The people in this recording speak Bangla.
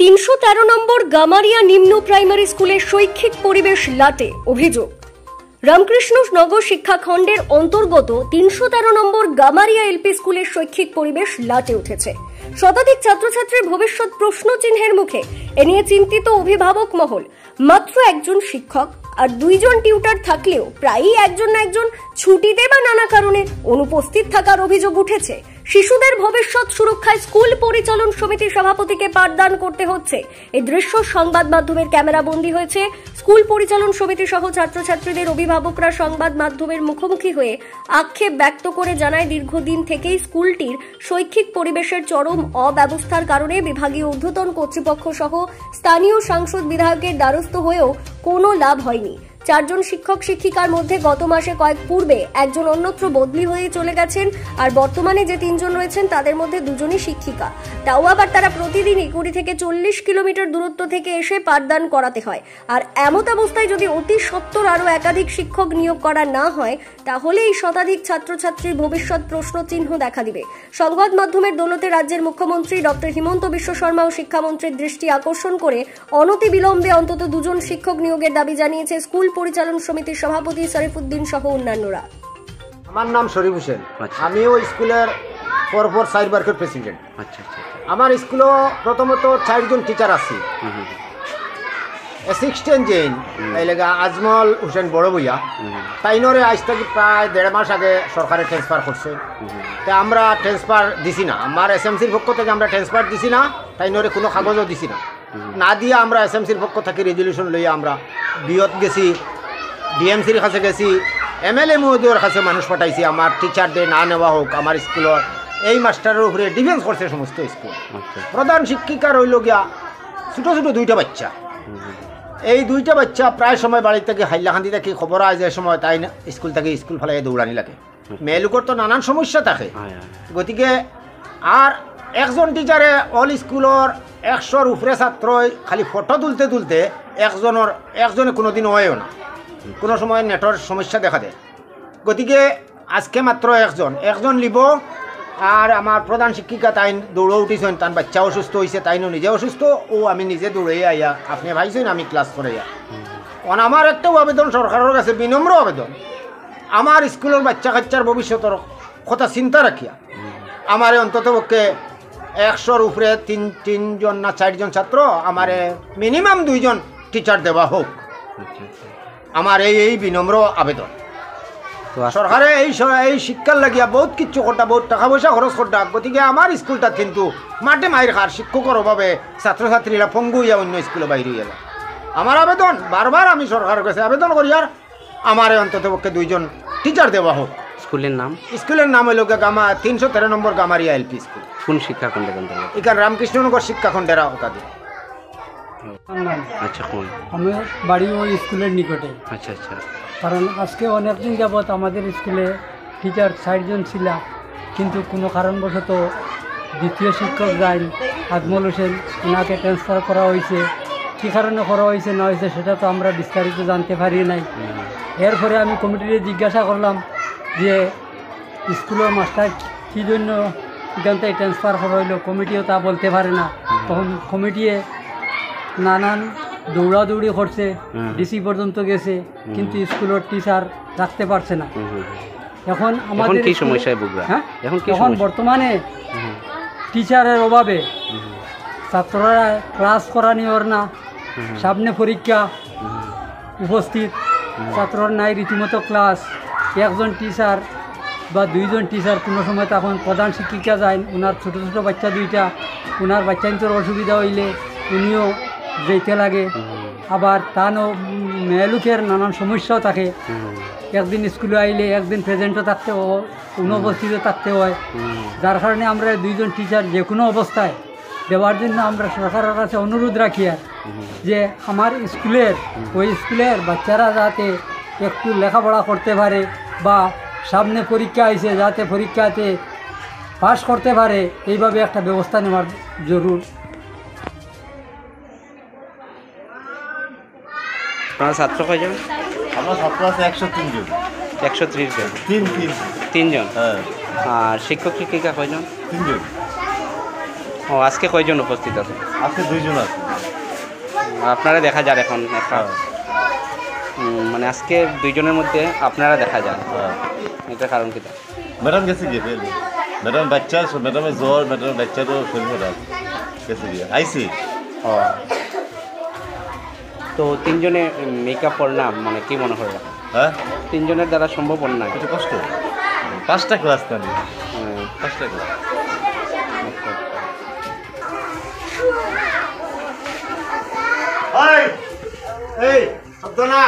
313 নম্বর গামারিয়া নিম্ন প্রাইমারি স্কুলের শৈক্ষিক পরিবেশ লাটে। অভিযোগ, রামকৃষ্ণনগর শিক্ষাখণ্ডের অন্তর্গত 313 নম্বর গামারিয়া এলপি স্কুলের শৈক্ষিক পরিবেশ লাটে উঠেছে। শতাধিক ছাত্রছাত্রীর ভবিষ্যৎ প্রশ্নচিহ্নের মুখে। এ নিয়ে চিন্তিত অভিভাবক মহল। মাত্র একজন শিক্ষক আর 2 জন টিউটার থাকলেও প্রায়ই একজন না একজন ছুটিতে বা নানা কারণে অনুপস্থিত থাকার অভিযোগ উঠেছে। শিশুদের ভবিষ্যৎ সুরক্ষায় স্কুল পরিচালন সমিতির সভাপতিকে পাঠদান করতে হচ্ছে। এই দৃশ্য সংবাদ মাধ্যমের ক্যামেরা বন্দী হয়েছে। স্কুল পরিচালন সমিতি সহ ছাত্রছাত্রীদের অভিভাবকরা সংবাদ মাধ্যমের মুখোমুখি হয়ে আক্ষেপ ব্যক্ত করে জানায়, দীর্ঘদিন থেকেই স্কুলটির শৈক্ষিক পরিবেশের চরম অব্যবস্থার কারণে বিভাগীয় ঊর্ধ্বতন কর্তৃপক্ষ সহ স্থানীয় সাংসদ বিধায়কের দ্বারস্থ হয়েও কোনো লাভ হয়নি। 4 জন শিক্ষক শিক্ষিকার মধ্যে গত মাসে কয়েক পূর্বে একজন অন্যত্র বদলি হয়ে চলে গেছেন, আর বর্তমানে যে 3 জন রয়েছেন তাদের মধ্যে 2 জনই শিক্ষিকা। তাও আবার তারা প্রতিদিনই 20 থেকে 40 কিলোমিটার দূরত্ব থেকে এসে পাঠদান করাতে হয়। আর এমত অবস্থায় যদি অতি সত্বর আরও একাধিক শিক্ষক নিয়োগ করা না হয়, তাহলে এই শতাধিক ছাত্রছাত্রীর ভবিষ্যৎ প্রশ্নচিহ্ন দেখা দিবে। সংবাদ মাধ্যমের দৌলতে রাজ্যের মুখ্যমন্ত্রী ডক্টর হিমন্ত বিশ্ব শর্মা ও শিক্ষামন্ত্রীর দৃষ্টি আকর্ষণ করে অনতিবিলম্বে অন্তত 2 জন শিক্ষক নিয়োগের দাবি জানিয়েছে স্কুল পরিচালন সমিতির সভাপতি শরীফুদ্দিন সহ অন্যান্যরা। আমার নাম শরীফ হোসেন, আমিও স্কুলের পরপর 4 বারের প্রেসিডেন্ট। আমার স্কুলে প্রথমত 4 জন টিচার আছে। অ্যাসিস্ট্যান্ট জেন এলাকা আজমল হোসেন বড় বইয়া, তাইনরে আজ থেকে প্রায় 1.5 মাস আগে সরকারে ট্রান্সফার করছে। তা আমরা ট্রান্সফার দিছি না, আমার এসএমসির পক্ষ থেকে আমরা ট্রান্সফার দিছি না, তাইনরে কোনো কাগজও দিছি না দিয়ে আমরা এসএমসির পক্ষ থেকে রেজলিউশন লইয়া আমরা বিয়ত গেছি, ডিএমসির কাছে গেছি, এমএলএ মহোদয়ের কাছে মানুষ পাঠাইছি আমার টিচারদের না নেওয়া হোক। আমার স্কুলের এই মাস্টারের উপরে ডিফেন্স করছে সমস্ত স্কুল। প্রধান শিক্ষিকা রইল গিয়া ছোটো ছোটো 2টা বাচ্চা। এই 2টা বাচ্চা প্রায় সময় বাড়ি থেকে হাইলাকান্দি থেকে খবর আয় যে সময় তাই স্কুল থেকে স্কুল ফেলাই দৌড়ানি লাগে। মেয়ে লোকের তো নানান সমস্যা থাকে, গতিকে আর একজন টিচারে অল স্কুলের 100-র উপরে ছাত্র খালি ফটো তুলতে তুলতে একজনে কোনোদিন হয়ও না, কোনো সময় নেটর সমস্যা দেখা দেয়। গতিকে আজকে মাত্র একজন লিব। আর আমার প্রধান শিক্ষিকা তাই দৌড়ে উঠিছেন, তার বাচ্চা অসুস্থ হয়েছে, তাইনও নিজে অসুস্থ, ও আমি নিজে দৌড়ে আইয়া আপনি ভাইছেন আমি ক্লাস করে আমার একটাও আবেদন সরকারের কাছে, বিনম্র আবেদন, আমার স্কুলের বাচ্চা কাচ্চার ভবিষ্যতের কথা চিন্তা রাখিয়া আমার অন্তত পক্ষে 100-র উপরে 3 জন না 4 জন ছাত্র, আমার মিনিমাম 2 জন টিচার দেওয়া হোক। আমার এই বিনম্র আবেদন। সরকারে এই শিক্ষার লাগিয়া বহুত কিছু করটা, বহুত টাকা পয়সা খরচ করটা। গতিকে আমার স্কুলটা কিন্তু মাঠে মায়ের খার শিক্ষকের অভাবে ছাত্রছাত্রীরা পঙ্গু হইয়া অন্য স্কুলে বাইরে হয়ে গেল। আমার আবেদন বারবার আমি সরকারের কাছে আবেদন করি, আর আমার অন্তত পক্ষে 2 জন টিচার দেওয়া হোক। স্কুলের নাম হইল 313 নম্বর গামারিয়া এলপি স্কুল। কোন শিক্ষাখণ্ডে? এখানে রামকৃষ্ণনগর শিক্ষাখণ্ডের আওতাধীন। আচ্ছা, কোন? আমি বাড়ি ওই স্কুলের নিকটে। আচ্ছা। কারণ আজকে অনেকদিন যাবৎ আমাদের স্কুলে টিচার 60 জন ছিল, কিন্তু কোনো কারণবশত দ্বিতীয় শিক্ষক যান আজমল হোসেন, ওনাকে ট্রান্সফার করা হয়েছে। কী কারণে করা হয়েছে না হয়েছে সেটা তো আমরা বিস্তারিত জানতে পারি নাই। এরপরে আমি কমিটিতে জিজ্ঞাসা করলাম যে স্কুলের মাস্টার কী জন্য এখান থেকে ট্রান্সফার করা হইলো, কমিটিও তা বলতে পারে না। তখন কমিটিয়ে নানান দৌড়াদৌড়ি করছে, ডিসি পর্যন্ত গেছে, কিন্তু স্কুলের টিচার রাখতে পারছে না। এখন আমাদের কি সমস্যায় ভুগরা? এখন বর্তমানে টিচারের অভাবে ছাত্ররা ক্লাস করা নিওর না, সামনে পরীক্ষা উপস্থিত, ছাত্রর নাই রীতিমতো ক্লাস। একজন টিচার বা 2 জন টিচার কোনো সময় তখন প্রধান শিক্ষিকা যায়, ওনার ছোটো ছোটো বাচ্চা 2টা, ওনার বাচ্চাদের অসুবিধা হইলে উনিও যেতে লাগে। আবার তানও মেয়েলোকের নানান সমস্যাও থাকে। একদিন স্কুলে আইলে একদিন প্রেজেন্টও থাকতে, অনুপস্থিতও থাকতে হয়। যার কারণে আমরা 2 জন টিচার যে কোনো অবস্থায় দেওয়ার জন্য আমরা সরকারের কাছে অনুরোধ রাখি, আর যে আমার ওই স্কুলের বাচ্চারা যাতে একটু লেখাপড়া করতে পারে, বা সামনে পরীক্ষা আইছে যাতে পরীক্ষাতে পাস করতে পারে, এইভাবে একটা ব্যবস্থা নেওয়ার জরুর। আপনার ছাত্র কয়জন? আমার ছাত্র আছে 103 জন। 130 জন? 3 জন। হ্যাঁ। আর শিক্ষক শিক্ষিকা কয়জন? 3 জন। ও আজকে কয়জন উপস্থিত আছে? আজকে 2 জন আছে। আপনারা দেখা যান এখন একটা হ্যাঁ। মানে আজকে 2 জনের মধ্যে আপনারা দেখা যান, হ্যাঁ। এটার কারণ কি? ম্যাডাম গেছে গিয়ে ফেল ম্যাডাম বাচ্চা ম্যাডামের জ্বর ম্যাডামের বাচ্চারও শরীর খারাপ গেছে গিয়ে আইসি। ও তো 3 জনে মেকআপ পড়লাম, মানে কি মনে হয় হ্যাঁ 3 জনের দ্বারা সম্ভব না? একটু কষ্ট 5টা ক্লাস জানি 5টা ক্লাস। এই শব্দ না